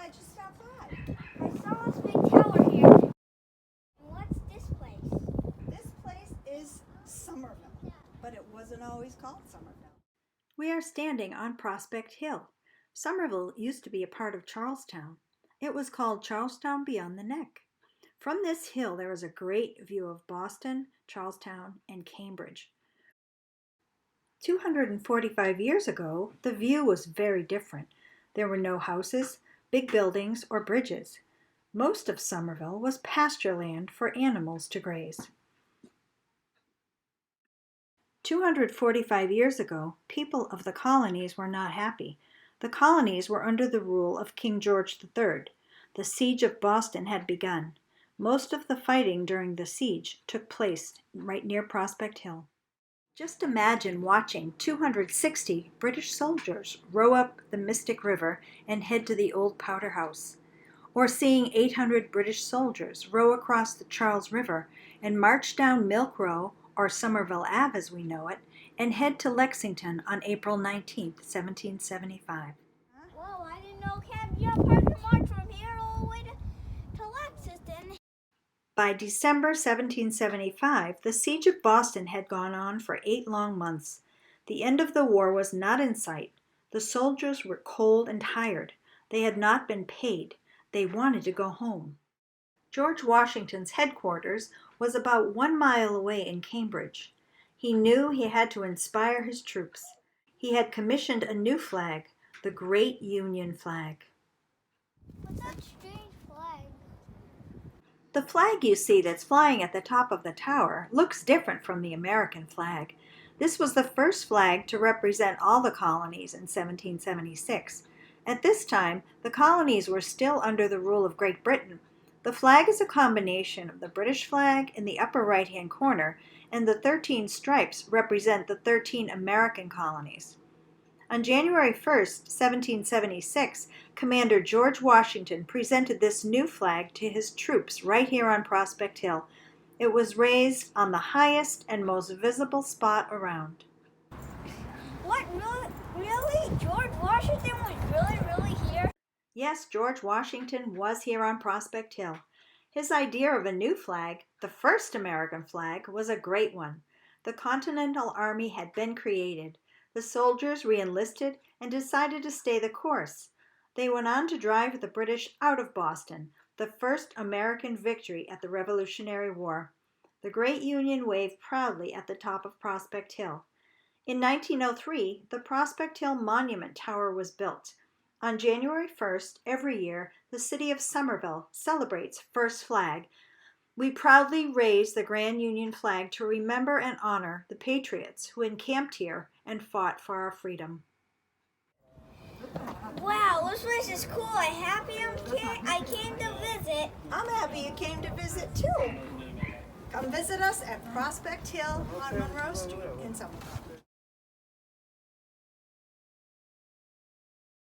glad you stopped by. I saw this big tower here. And what's this place? This place is Somerville, but it wasn't always called Somerville. We are standing on Prospect Hill. Somerville used to be a part of Charlestown. It was called Charlestown Beyond the Neck. From this hill there is a great view of Boston, Charlestown, and Cambridge. 245 years ago, the view was very different. There were no houses, big buildings, or bridges. Most of Somerville was pasture land for animals to graze. 245 years ago, people of the colonies were not happy. The colonies were under the rule of King George III. The siege of Boston had begun. Most of the fighting during the siege took place right near Prospect Hill. Just imagine watching 260 British soldiers row up the Mystic River and head to the old Powder House, or seeing 800 British soldiers row across the Charles River and march down Milk Row, or Somerville Ave as we know it, and head to Lexington on April 19, 1775. Whoa, I didn't know Cabby Park could march from here all the way to Lexington. By December 1775, the siege of Boston had gone on for 8 long months. The end of the war was not in sight. The soldiers were cold and tired. They had not been paid. They wanted to go home. George Washington's headquarters was about 1 mile away in Cambridge. He knew he had to inspire his troops. He had commissioned a new flag, the Great Union Flag. What's that strange flag? The flag you see that's flying at the top of the tower looks different from the American flag. This was the first flag to represent all the colonies in 1776. At this time, the colonies were still under the rule of Great Britain. The flag is a combination of the British flag in the upper right-hand corner, and the 13 stripes represent the 13 American colonies. On January 1st, 1776, Commander George Washington presented this new flag to his troops right here on Prospect Hill. It was raised on the highest and most visible spot around. What, really? George Washington was really here? Yes, George Washington was here on Prospect Hill. His idea of a new flag, the first American flag, was a great one. The Continental Army had been created. The soldiers re-enlisted and decided to stay the course. They went on to drive the British out of Boston, the first American victory at the Revolutionary War. The Great Union waved proudly at the top of Prospect Hill. In 1903, the Prospect Hill Monument Tower was built. On January 1st, every year, the city of Somerville celebrates First Flag. We proudly raise the Grand Union flag to remember and honor the patriots who encamped here and fought for our freedom. Wow, this place is cool. I'm happy I came to visit. I'm happy you came to visit too. Come visit us at Prospect Hill on Monroe Street in Somerville.